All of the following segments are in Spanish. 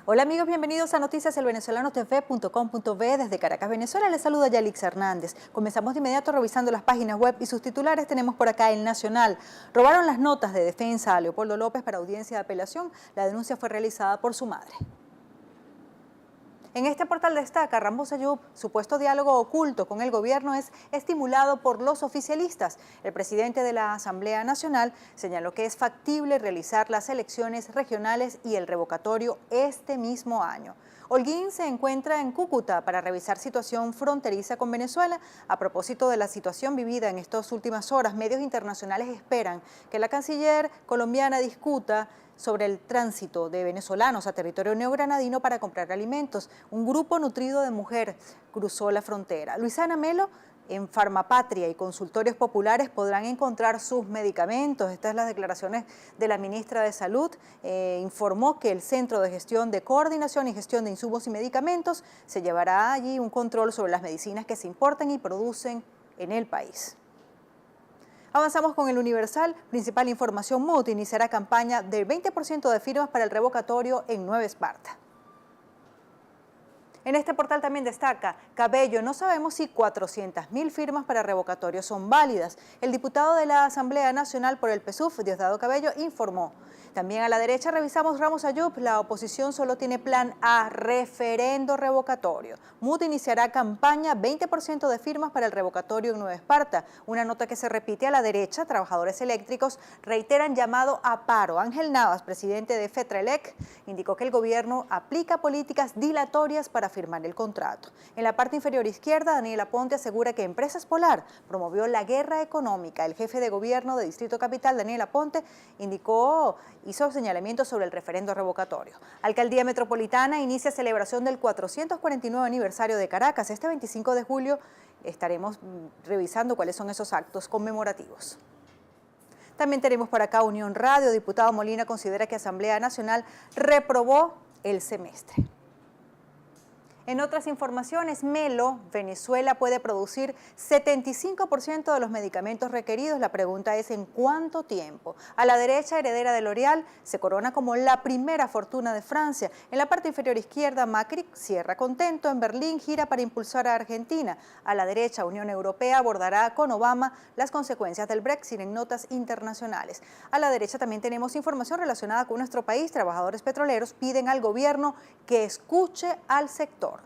Hola amigos, bienvenidos a noticiaselvenezolano.tv.com.ve desde Caracas, Venezuela. Les saluda Yalix Hernández. Comenzamos de inmediato revisando las páginas web y sus titulares. Tenemos por acá El Nacional. Robaron las notas de defensa a Leopoldo López para audiencia de apelación. La denuncia fue realizada por su madre. En este portal destaca Ramos Ayub, supuesto diálogo oculto con el gobierno es estimulado por los oficialistas. El presidente de la Asamblea Nacional señaló que es factible realizar las elecciones regionales y el revocatorio este mismo año. Holguín se encuentra en Cúcuta para revisar situación fronteriza con Venezuela. A propósito de la situación vivida en estas últimas horas, medios internacionales esperan que la canciller colombiana discuta sobre el tránsito de venezolanos a territorio neogranadino para comprar alimentos. Un grupo nutrido de mujeres cruzó la frontera. Luisana Melo, en Farmapatria y consultorios populares podrán encontrar sus medicamentos. Estas son las declaraciones de la ministra de Salud. Informó que el Centro de Gestión de Coordinación y Gestión de Insumos y Medicamentos se llevará allí un control sobre las medicinas que se importan y producen en el país. Avanzamos con El Universal. Principal información: MUD iniciará campaña del 20% de firmas para el revocatorio en Nueva Esparta. En este portal también destaca Cabello, no sabemos si 400.000 firmas para revocatorio son válidas. El diputado de la Asamblea Nacional por el PSUV, Diosdado Cabello, informó. También a la derecha revisamos Ramos Ayub, la oposición solo tiene plan A, referendo revocatorio. MUD iniciará campaña 20% de firmas para el revocatorio en Nueva Esparta. Una nota que se repite a la derecha: trabajadores eléctricos reiteran llamado a paro. Ángel Navas, presidente de FETRAELEC, indicó que el gobierno aplica políticas dilatorias para firmar el contrato. En la parte inferior izquierda, Daniela Ponte asegura que Empresas Polar promovió la guerra económica. El jefe de gobierno de Distrito Capital, Daniela Ponte, hizo señalamientos sobre el referendo revocatorio. Alcaldía Metropolitana inicia celebración del 449 aniversario de Caracas. Este 25 de julio estaremos revisando cuáles son esos actos conmemorativos. También tenemos por acá Unión Radio. Diputado Molina considera que Asamblea Nacional reprobó el semestre. En otras informaciones, Melo, Venezuela puede producir 75% de los medicamentos requeridos. La pregunta es ¿en cuánto tiempo? A la derecha, heredera de L'Oréal, se corona como la primera fortuna de Francia. En la parte inferior izquierda, Macri cierra contento. En Berlín gira para impulsar a Argentina. A la derecha, Unión Europea abordará con Obama las consecuencias del Brexit en notas internacionales. A la derecha también tenemos información relacionada con nuestro país. Trabajadores petroleros piden al gobierno que escuche al sector.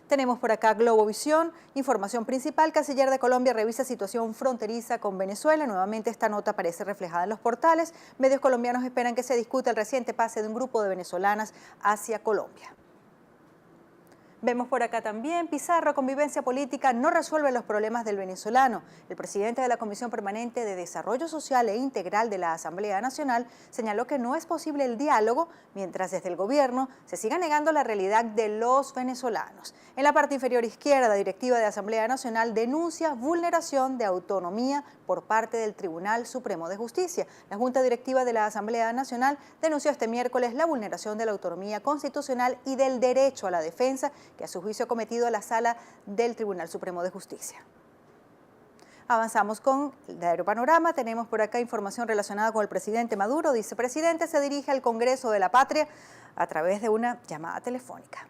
Tenemos por acá Globovisión, información principal: Canciller de Colombia revisa situación fronteriza con Venezuela. Nuevamente esta nota aparece reflejada en los portales. Medios colombianos esperan que se discuta el reciente pase de un grupo de venezolanas hacia Colombia. Vemos por acá también Pizarro, convivencia política no resuelve los problemas del venezolano. El presidente de la Comisión Permanente de Desarrollo Social e Integral de la Asamblea Nacional señaló que no es posible el diálogo mientras desde el gobierno se siga negando la realidad de los venezolanos. En la parte inferior izquierda, la directiva de Asamblea Nacional denuncia vulneración de autonomía por parte del Tribunal Supremo de Justicia. La Junta Directiva de la Asamblea Nacional denunció este miércoles la vulneración de la autonomía constitucional y del derecho a la defensa que a su juicio ha cometido la Sala del Tribunal Supremo de Justicia. Avanzamos con el Diario Panorama. Tenemos por acá información relacionada con el presidente Maduro. Dice: presidente se dirige al Congreso de la Patria a través de una llamada telefónica.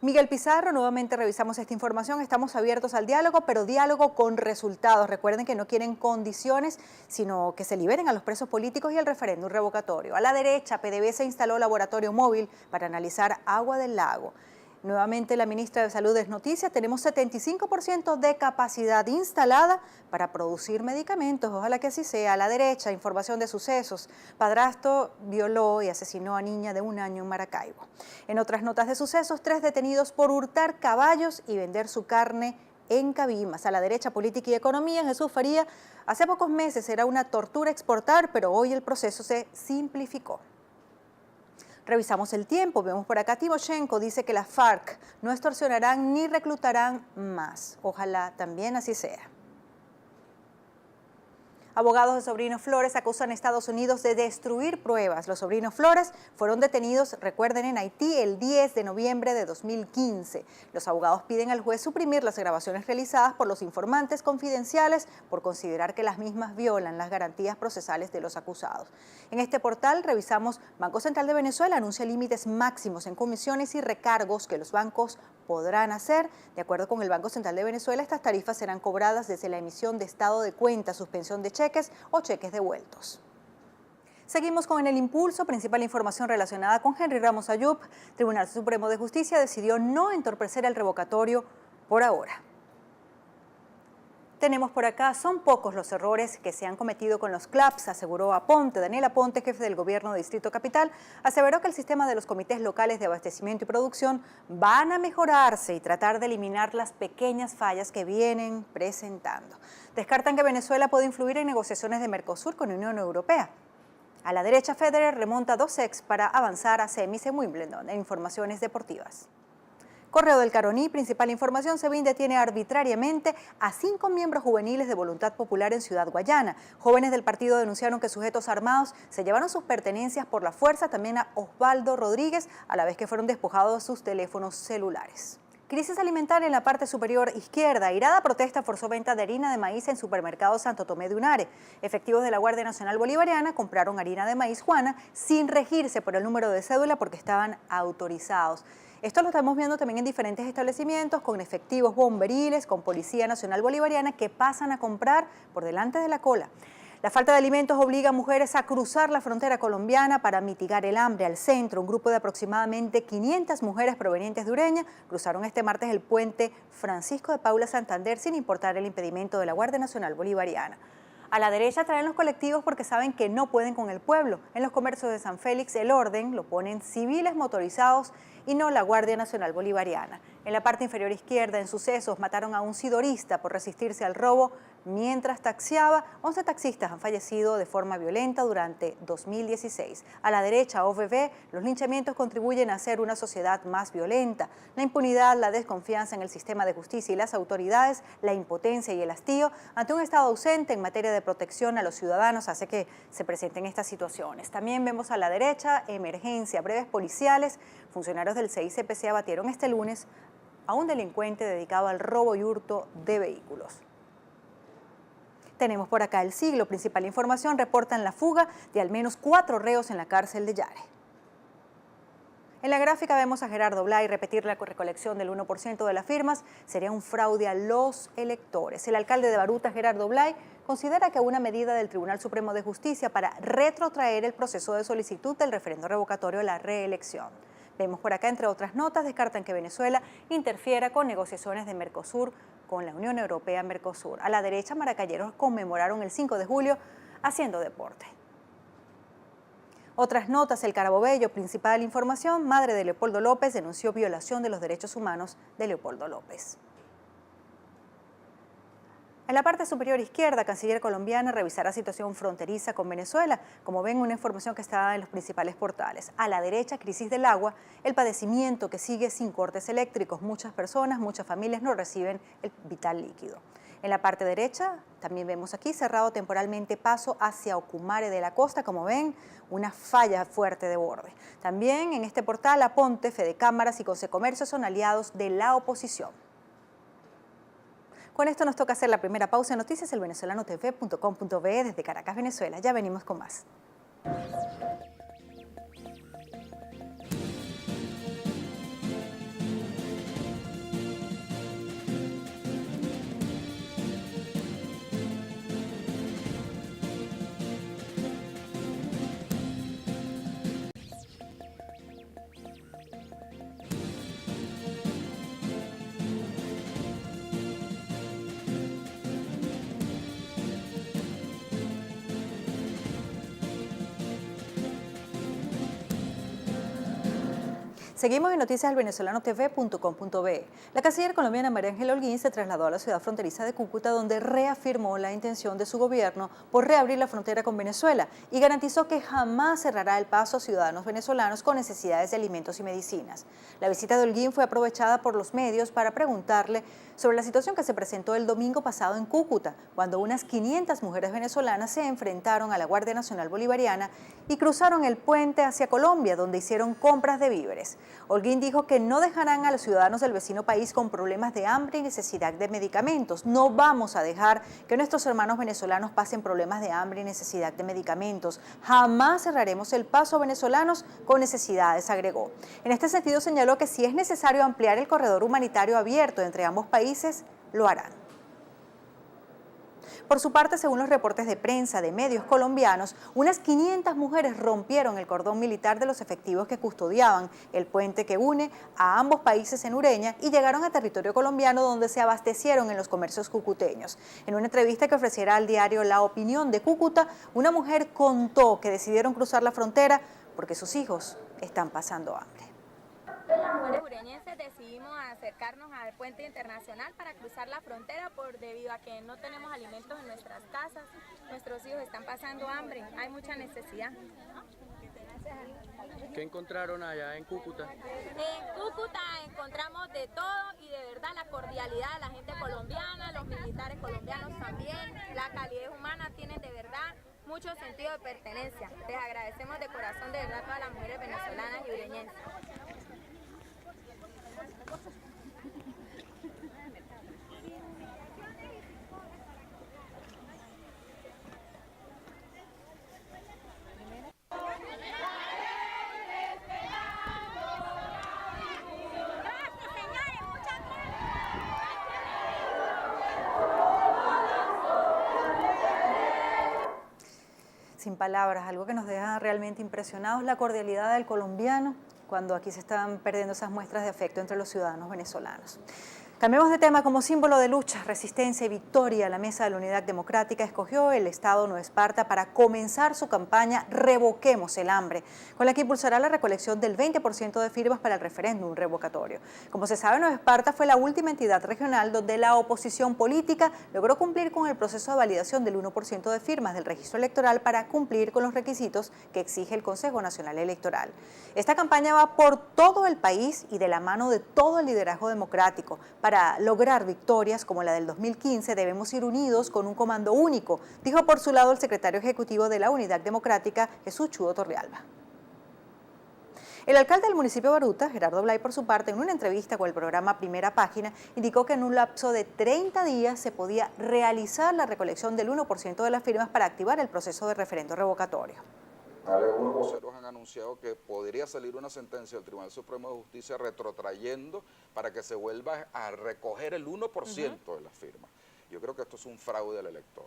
Miguel Pizarro, nuevamente revisamos esta información. Estamos abiertos al diálogo, pero diálogo con resultados. Recuerden que no quieren condiciones, sino que se liberen a los presos políticos y el referéndum revocatorio. A la derecha, PDVSA instaló laboratorio móvil para analizar agua del lago. Nuevamente la ministra de Salud es noticia: tenemos 75% de capacidad instalada para producir medicamentos. Ojalá que así sea. A la derecha, información de sucesos: padrastro violó y asesinó a niña de 1 año en Maracaibo. En otras notas de sucesos, 3 detenidos por hurtar caballos y vender su carne en Cabimas. A la derecha, política y economía: Jesús Faría, hace pocos meses era una tortura exportar, pero hoy el proceso se simplificó. Revisamos El Tiempo, vemos por acá Timoshenko dice que las FARC no extorsionarán ni reclutarán más. Ojalá también así sea. Abogados de Sobrino Flores acusan a Estados Unidos de destruir pruebas. Los sobrinos Flores fueron detenidos, recuerden, en Haití el 10 de noviembre de 2015. Los abogados piden al juez suprimir las grabaciones realizadas por los informantes confidenciales por considerar que las mismas violan las garantías procesales de los acusados. En este portal revisamos: Banco Central de Venezuela anuncia límites máximos en comisiones y recargos que los bancos podrán hacer. De acuerdo con el Banco Central de Venezuela, estas tarifas serán cobradas desde la emisión de estado de cuenta, suspensión de cheques o cheques devueltos. Seguimos con el impulso. Principal información relacionada con Henry Ramos Ayub. Tribunal Supremo de Justicia decidió no entorpecer el revocatorio por ahora. Tenemos por acá: son pocos los errores que se han cometido con los CLAPS, aseguró Aponte. Daniel Aponte, jefe del gobierno de Distrito Capital, aseveró que el sistema de los comités locales de abastecimiento y producción van a mejorarse y tratar de eliminar las pequeñas fallas que vienen presentando. Descartan que Venezuela pueda influir en negociaciones de Mercosur con la Unión Europea. A la derecha, Federer remonta 2 sets para avanzar a semis en Wimbledon. En informaciones deportivas. Correo del Caroní, principal información: SEBIN detiene arbitrariamente a 5 miembros juveniles de Voluntad Popular en Ciudad Guayana. Jóvenes del partido denunciaron que sujetos armados se llevaron sus pertenencias por la fuerza, también a Osvaldo Rodríguez, a la vez que fueron despojados de sus teléfonos celulares. Crisis alimentaria en la parte superior izquierda. Airada protesta forzó venta de harina de maíz en supermercado Santo Tomé de Unare. Efectivos de la Guardia Nacional Bolivariana compraron harina de maíz Juana sin regirse por el número de cédula porque estaban autorizados. Esto lo estamos viendo también en diferentes establecimientos, con efectivos bomberiles, con Policía Nacional Bolivariana que pasan a comprar por delante de la cola. La falta de alimentos obliga a mujeres a cruzar la frontera colombiana para mitigar el hambre. Al centro, un grupo de aproximadamente 500 mujeres provenientes de Ureña cruzaron este martes el puente Francisco de Paula Santander sin importar el impedimento de la Guardia Nacional Bolivariana. A la derecha traen los colectivos porque saben que no pueden con el pueblo. En los comercios de San Félix el orden lo ponen civiles motorizados y no la Guardia Nacional Bolivariana. En la parte inferior izquierda, en Sucesos, mataron a un sidorista por resistirse al robo mientras taxiaba. 11 taxistas han fallecido de forma violenta durante 2016. A la derecha, OVV, los linchamientos contribuyen a hacer una sociedad más violenta. La impunidad, la desconfianza en el sistema de justicia y las autoridades, la impotencia y el hastío ante un Estado ausente en materia de protección a los ciudadanos hace que se presenten estas situaciones. También vemos a la derecha: emergencia, breves policiales. Funcionarios del CICPC abatieron este lunes a un delincuente dedicado al robo y hurto de vehículos. Tenemos por acá El Siglo. Principal información: reportan la fuga de al menos 4 reos en la cárcel de Yare. En la gráfica vemos a Gerardo Blay repetir la recolección del 1% de las firmas sería un fraude a los electores. El alcalde de Baruta, Gerardo Blay, considera que una medida del Tribunal Supremo de Justicia para retrotraer el proceso de solicitud del referendo revocatorio a la reelección. Vemos por acá, entre otras notas, descartan que Venezuela interfiera con negociaciones de Mercosur con la Unión Europea Mercosur. A la derecha, maracayeros conmemoraron el 5 de julio haciendo deporte. Otras notas: el Carabobello, principal información: madre de Leopoldo López denunció violación de los derechos humanos de Leopoldo López. En la parte superior izquierda, canciller colombiana revisará situación fronteriza con Venezuela. Como ven, una información que está en los principales portales. A la derecha, crisis del agua, el padecimiento que sigue sin cortes eléctricos. Muchas personas, muchas familias no reciben el vital líquido. En la parte derecha, también vemos aquí cerrado temporalmente paso hacia Ocumare de la Costa. Como ven, una falla fuerte de borde. También en este portal, Aponte, Fedecámaras y Consecomercio son aliados de la oposición. Con esto nos toca hacer la primera pausa en Noticias, elvenezolano.tv.com.be desde Caracas, Venezuela. Ya venimos con más. Seguimos en noticias del venezolano.tv.com.be. La canciller colombiana María Ángela Holguín se trasladó a la ciudad fronteriza de Cúcuta, donde reafirmó la intención de su gobierno por reabrir la frontera con Venezuela y garantizó que jamás cerrará el paso a ciudadanos venezolanos con necesidades de alimentos y medicinas. La visita de Holguín fue aprovechada por los medios para preguntarle sobre la situación que se presentó el domingo pasado en Cúcuta, cuando unas 500 mujeres venezolanas se enfrentaron a la Guardia Nacional Bolivariana y cruzaron el puente hacia Colombia, donde hicieron compras de víveres. Holguín dijo que no dejarán a los ciudadanos del vecino país con problemas de hambre y necesidad de medicamentos. No vamos a dejar que nuestros hermanos venezolanos pasen problemas de hambre y necesidad de medicamentos. Jamás cerraremos el paso a venezolanos con necesidades, agregó. En este sentido señaló que si es necesario ampliar el corredor humanitario abierto entre ambos países, lo harán. Por su parte, según los reportes de prensa de medios colombianos, unas 500 mujeres rompieron el cordón militar de los efectivos que custodiaban el puente que une a ambos países en Ureña y llegaron a territorio colombiano, donde se abastecieron en los comercios cucuteños. En una entrevista que ofreciera al diario La Opinión de Cúcuta, una mujer contó que decidieron cruzar la frontera porque sus hijos están pasando hambre. Las mujeres ureñenses decidimos acercarnos al puente internacional para cruzar la frontera debido a que no tenemos alimentos en nuestras casas, nuestros hijos están pasando hambre, hay mucha necesidad. ¿Qué encontraron allá en Cúcuta? En Cúcuta encontramos de todo y de verdad la cordialidad de la gente colombiana, los militares colombianos también, la calidez humana, tienen de verdad mucho sentido de pertenencia. Les agradecemos de corazón de verdad a todas las mujeres venezolanas y ureñenses. Sin palabras, algo que nos deja realmente impresionados, la cordialidad del colombiano cuando aquí se están perdiendo esas muestras de afecto entre los ciudadanos venezolanos. Cambiemos de tema. Como símbolo de lucha, resistencia y victoria, la Mesa de la Unidad Democrática escogió el estado Nueva Esparta para comenzar su campaña Revoquemos el Hambre, con la que impulsará la recolección del 20% de firmas para el referéndum revocatorio. Como se sabe, Nueva Esparta fue la última entidad regional donde la oposición política logró cumplir con el proceso de validación del 1% de firmas del registro electoral para cumplir con los requisitos que exige el Consejo Nacional Electoral. Esta campaña va por todo el país y de la mano de todo el liderazgo democrático. Para lograr victorias como la del 2015 debemos ir unidos con un comando único, dijo por su lado el secretario ejecutivo de la Unidad Democrática, Jesús Chudo Torrealba. El alcalde del municipio de Baruta, Gerardo Blay, por su parte, en una entrevista con el programa Primera Página, indicó que en un lapso de 30 días se podía realizar la recolección del 1% de las firmas para activar el proceso de referendo revocatorio. Algunos voceros han anunciado que podría salir una sentencia del Tribunal Supremo de Justicia retrotrayendo para que se vuelva a recoger el 1% de las firmas. Yo creo que esto es un fraude al elector.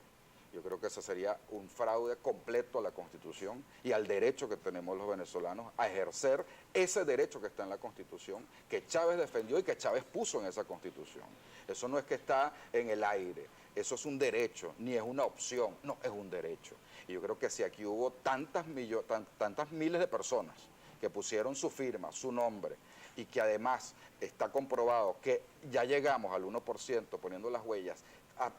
Yo creo que ese sería un fraude completo a la Constitución y al derecho que tenemos los venezolanos a ejercer ese derecho que está en la Constitución, que Chávez defendió y que Chávez puso en esa Constitución. Eso no es que está en el aire, eso es un derecho, ni es una opción, no, es un derecho. Y yo creo que si aquí hubo tantas miles de personas que pusieron su firma, su nombre, y que además está comprobado que ya llegamos al 1% poniendo las huellas,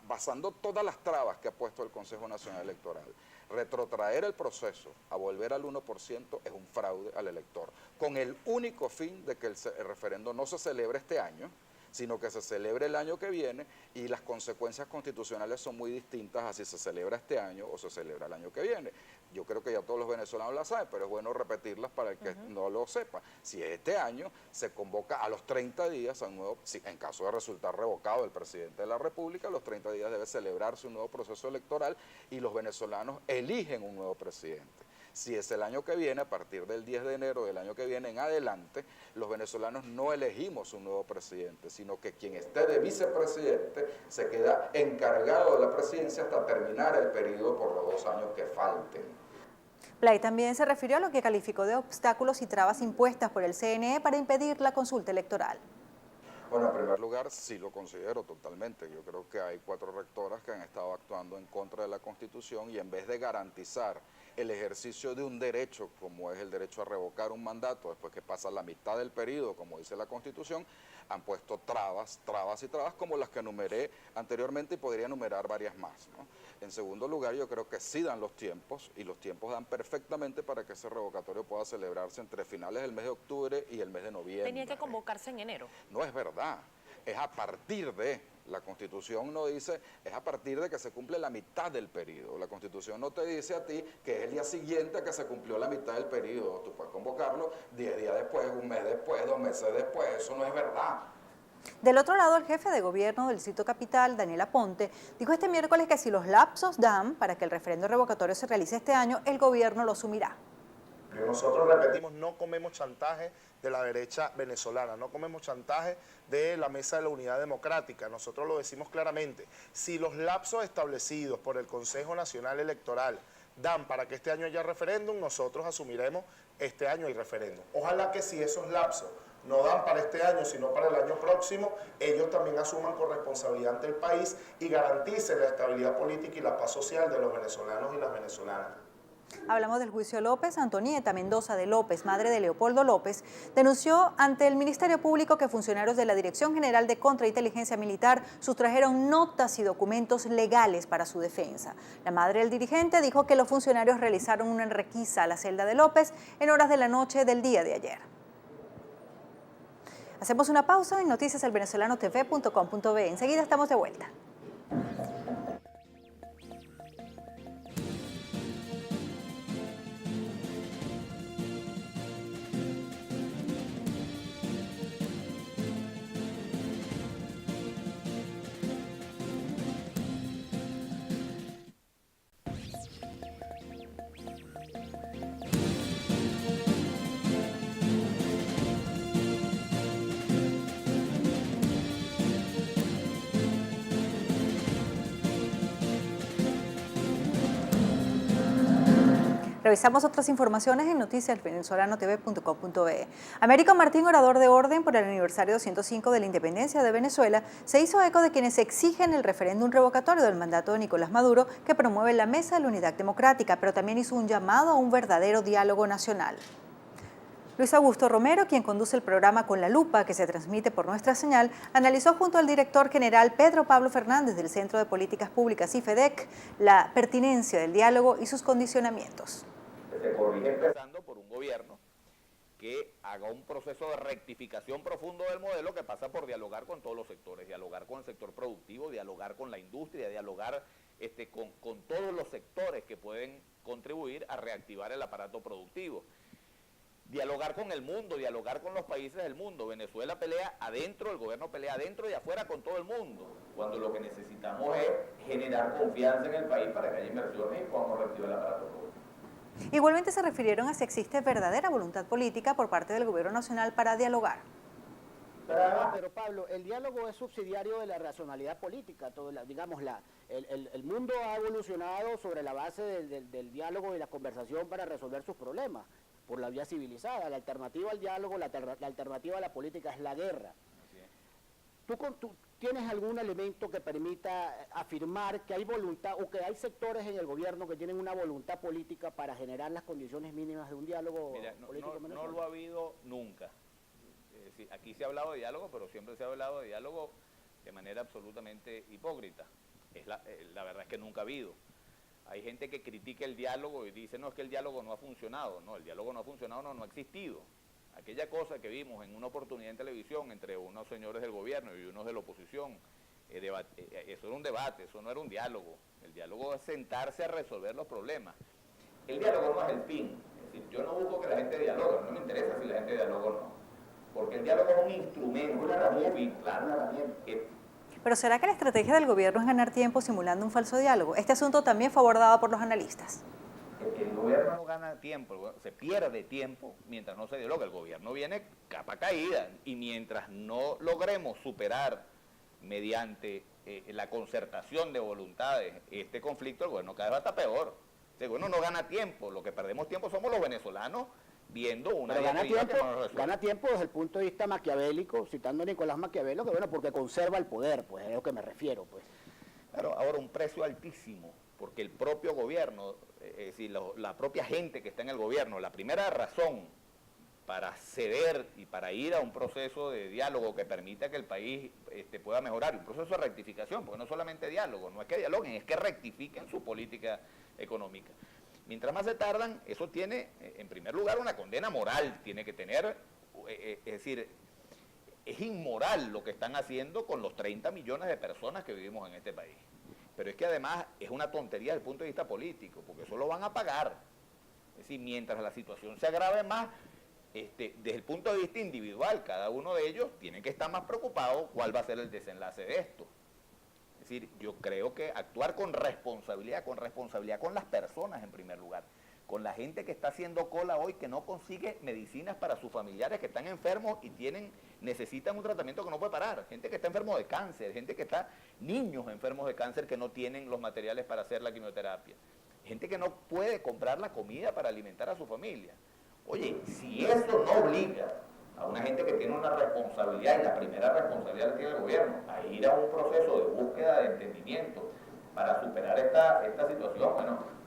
basando todas las trabas que ha puesto el Consejo Nacional Electoral, retrotraer el proceso a volver al 1% es un fraude al elector, con el único fin de que el referendo no se celebre este año, sino que se celebre el año que viene, y las consecuencias constitucionales son muy distintas a si se celebra este año o se celebra el año que viene. Yo creo que ya todos los venezolanos la saben, pero es bueno repetirlas para el que no lo sepa. Si este año se convoca a los 30 días a un nuevo, si en caso de resultar revocado el presidente de la República, a los 30 días debe celebrarse un nuevo proceso electoral y los venezolanos eligen un nuevo presidente. Si es el año que viene, a partir del 10 de enero del año que viene en adelante, los venezolanos no elegimos un nuevo presidente, sino que quien esté de vicepresidente se queda encargado de la presidencia hasta terminar el periodo por los 2 años que falten. Blay también se refirió a lo que calificó de obstáculos y trabas impuestas por el CNE para impedir la consulta electoral. Bueno, en primer lugar, sí lo considero totalmente. Yo creo que hay 4 rectoras que han estado actuando en contra de la Constitución y en vez de garantizar el ejercicio de un derecho, como es el derecho a revocar un mandato después que pasa la mitad del periodo, como dice la Constitución, han puesto trabas, trabas y trabas como las que enumeré anteriormente y podría enumerar varias más, ¿no? En segundo lugar, yo creo que sí dan los tiempos, y los tiempos dan perfectamente para que ese revocatorio pueda celebrarse entre finales del mes de octubre y el mes de noviembre. Tenía que convocarse en enero. No es verdad, es a partir de, la Constitución no dice, es a partir de que se cumple la mitad del periodo. La Constitución no te dice a ti que es el día siguiente a que se cumplió la mitad del periodo. Tú puedes convocarlo 10 días después, un mes después, 2 meses después, eso no es verdad. Del otro lado, el jefe de gobierno del Distrito Capital, Daniel Aponte, dijo este miércoles que si los lapsos dan para que el referendo revocatorio se realice este año, el gobierno lo asumirá. Nosotros repetimos, no comemos chantaje de la derecha venezolana, no comemos chantaje de la Mesa de la Unidad Democrática. Nosotros lo decimos claramente, si los lapsos establecidos por el Consejo Nacional Electoral dan para que este año haya referéndum, nosotros asumiremos este año el referéndum. Ojalá que si esos lapsos no dan para este año, sino para el año próximo, ellos también asuman corresponsabilidad ante el país y garanticen la estabilidad política y la paz social de los venezolanos y las venezolanas. Hablamos del juicio López. Antonieta Mendoza de López, madre de Leopoldo López, denunció ante el Ministerio Público que funcionarios de la Dirección General de Contrainteligencia Militar sustrajeron notas y documentos legales para su defensa. La madre del dirigente dijo que los funcionarios realizaron una requisa a la celda de López en horas de la noche del día de ayer. Hacemos una pausa en noticiaselvenezolanotv.com.be. Enseguida estamos de vuelta. Revisamos otras informaciones en noticiasvenezolano.tv.com.be. Américo Martín, orador de orden por el aniversario 205 de la independencia de Venezuela, se hizo eco de quienes exigen el referéndum revocatorio del mandato de Nicolás Maduro que promueve la Mesa de la Unidad Democrática, pero también hizo un llamado a un verdadero diálogo nacional. Luis Augusto Romero, quien conduce el programa Con la Lupa, que se transmite por nuestra señal, analizó junto al director general Pedro Pablo Fernández del Centro de Políticas Públicas IFEDEC la pertinencia del diálogo y sus condicionamientos. Se corrige empezando por un gobierno que haga un proceso de rectificación profundo del modelo que pasa por dialogar con todos los sectores, dialogar con el sector productivo, dialogar con la industria, dialogar con todos los sectores que pueden contribuir a reactivar el aparato productivo. Dialogar con el mundo, dialogar con los países del mundo. Venezuela pelea adentro, el gobierno pelea adentro y afuera con todo el mundo, cuando lo que necesitamos es generar confianza en el país para que haya inversiones y podamos reactivar el aparato productivo. Igualmente se refirieron a si existe verdadera voluntad política por parte del gobierno nacional para dialogar. Pero Pablo, el diálogo es subsidiario de la racionalidad política. El mundo ha evolucionado sobre la base del diálogo y la conversación para resolver sus problemas, por la vía civilizada. La alternativa al diálogo, la alternativa a la política es la guerra. ¿Tú tienes algún elemento que permita afirmar que hay voluntad o que hay sectores en el gobierno que tienen una voluntad política para generar las condiciones mínimas de un diálogo político? No lo ha habido nunca. Aquí se ha hablado de diálogo, pero siempre se ha hablado de diálogo de manera absolutamente hipócrita. La verdad es que nunca ha habido. Hay gente que critica el diálogo y dice, no, es que el diálogo no ha funcionado. No, el diálogo no ha funcionado, no ha existido. Aquella cosa que vimos en una oportunidad en televisión entre unos señores del gobierno y unos de la oposición, eso era un debate, eso no era un diálogo. El diálogo es sentarse a resolver los problemas. El diálogo no es el fin. Es decir, yo no busco que la gente dialogue, no me interesa si la gente dialoga o no. Porque el diálogo es un instrumento, una herramienta. Pero ¿será que la estrategia del gobierno es ganar tiempo simulando un falso diálogo? Este asunto también fue abordado por los analistas. El gobierno no gana tiempo, se pierde tiempo mientras no se dialoga. El gobierno viene capa caída y mientras no logremos superar mediante la concertación de voluntades este conflicto, el gobierno cada vez va a estar peor. El gobierno no gana tiempo, lo que perdemos tiempo somos los venezolanos viendo una diatriba que no nos resuelve. Gana tiempo desde el punto de vista maquiavélico, citando a Nicolás Maquiavelo, que bueno, porque conserva el poder, pues es a lo que me refiero, pues. Claro, ahora un precio altísimo porque el propio gobierno, es decir, la propia gente que está en el gobierno, la primera razón para ceder y para ir a un proceso de diálogo que permita que el país pueda mejorar, un proceso de rectificación, porque no solamente diálogo, no es que dialoguen, es que rectifiquen su política económica. Mientras más se tardan, eso tiene, en primer lugar, una condena moral, tiene que tener, es decir, es inmoral lo que están haciendo con los 30 millones de personas que vivimos en este país. Pero es que además es una tontería desde el punto de vista político, porque eso lo van a pagar. Es decir, mientras la situación se agrave más, desde el punto de vista individual, cada uno de ellos tiene que estar más preocupado cuál va a ser el desenlace de esto. Es decir, yo creo que actuar con responsabilidad con las personas en primer lugar, con la gente que está haciendo cola hoy, que no consigue medicinas para sus familiares que están enfermos y necesitan un tratamiento que no puede parar, gente que está enfermo de cáncer, niños enfermos de cáncer que no tienen los materiales para hacer la quimioterapia, gente que no puede comprar la comida para alimentar a su familia. Oye, si eso no obliga a una gente que tiene una responsabilidad, y la primera responsabilidad que tiene el gobierno, a ir a un proceso de búsqueda de entendimiento para superar esta situación, bueno.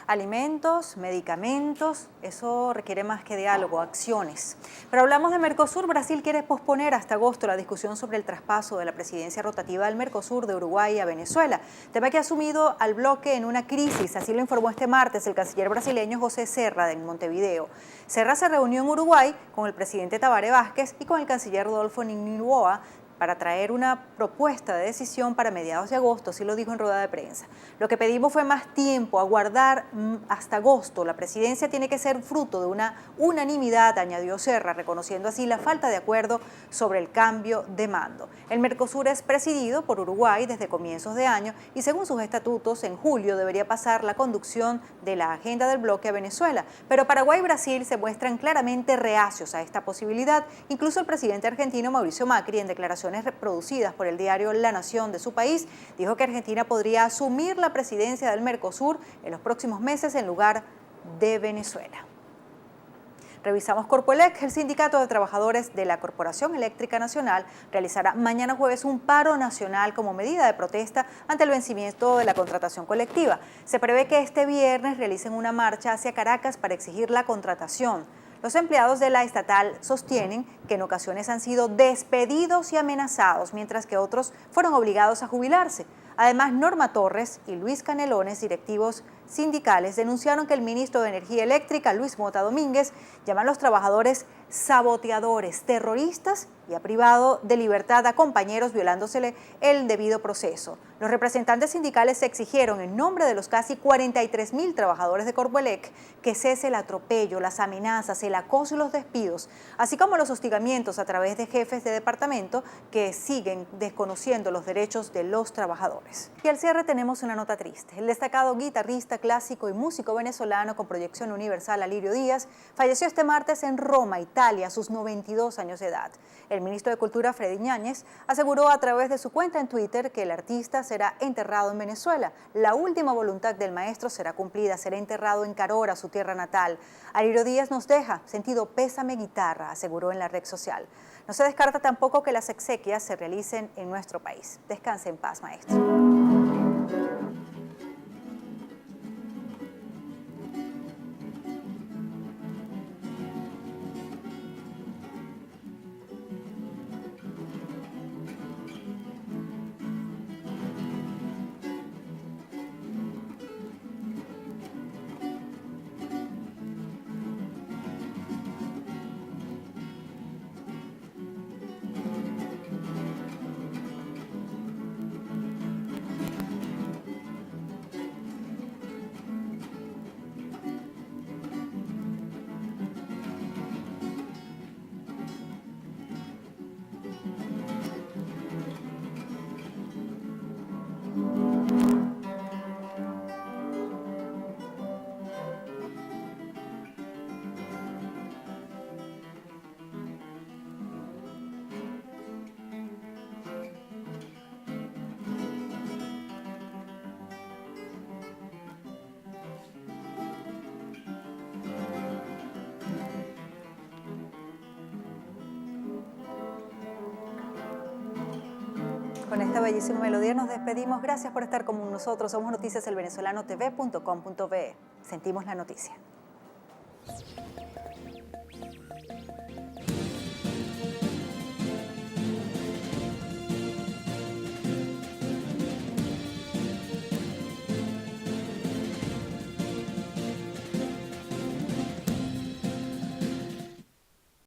Alimentos, medicamentos, eso requiere más que diálogo, acciones. Pero hablamos de Mercosur. Brasil quiere posponer hasta agosto la discusión sobre el traspaso de la presidencia rotativa del Mercosur de Uruguay a Venezuela, tema que ha sumido al bloque en una crisis, así lo informó este martes el canciller brasileño José Serra en Montevideo. Serra se reunió en Uruguay con el presidente Tabaré Vázquez y con el canciller Rodolfo Niño para traer una propuesta de decisión para mediados de agosto, así lo dijo en rueda de prensa. Lo que pedimos fue más tiempo, aguardar hasta agosto. La presidencia tiene que ser fruto de una unanimidad, añadió Serra, reconociendo así la falta de acuerdo sobre el cambio de mando. El Mercosur es presidido por Uruguay desde comienzos de año y según sus estatutos, en julio debería pasar la conducción de la agenda del bloque a Venezuela. Pero Paraguay y Brasil se muestran claramente reacios a esta posibilidad. Incluso el presidente argentino Mauricio Macri, en declaraciones reproducidas por el diario La Nación de su país, dijo que Argentina podría asumir la presidencia del Mercosur en los próximos meses en lugar de Venezuela. Revisamos Corpoelec. El Sindicato de Trabajadores de la Corporación Eléctrica Nacional realizará mañana jueves un paro nacional como medida de protesta ante el vencimiento de la contratación colectiva. Se prevé que este viernes realicen una marcha hacia Caracas para exigir la contratación. Los empleados de la estatal sostienen que en ocasiones han sido despedidos y amenazados, mientras que otros fueron obligados a jubilarse. Además, Norma Torres y Luis Canelones, directivos sindicales, denunciaron que el ministro de Energía Eléctrica, Luis Mota Domínguez, llama a los trabajadores saboteadores, terroristas y ha privado de libertad a compañeros violándosele el debido proceso. Los representantes sindicales exigieron en nombre de los casi 43.000 trabajadores de Corpoelec que cese el atropello, las amenazas, el acoso y los despidos, así como los hostigamientos a través de jefes de departamento que siguen desconociendo los derechos de los trabajadores. Y al cierre tenemos una nota triste. El destacado guitarrista clásico y músico venezolano con proyección universal Alirio Díaz falleció este martes en Roma, Italia, a sus 92 años de edad. El ministro de Cultura, Freddy Ñáñez, aseguró a través de su cuenta en Twitter que el artista será enterrado en Venezuela. La última voluntad del maestro será cumplida, será enterrado en Carora, su tierra natal. Alirio Díaz nos deja, sentido pésame guitarra, aseguró en la red social. No se descarta tampoco que las exequias se realicen en nuestro país. Descanse en paz, maestro. esta bellísima melodía nos despedimos. Gracias por estar con nosotros. Somos noticiaselvenezolanotv.com.be. Sentimos la noticia.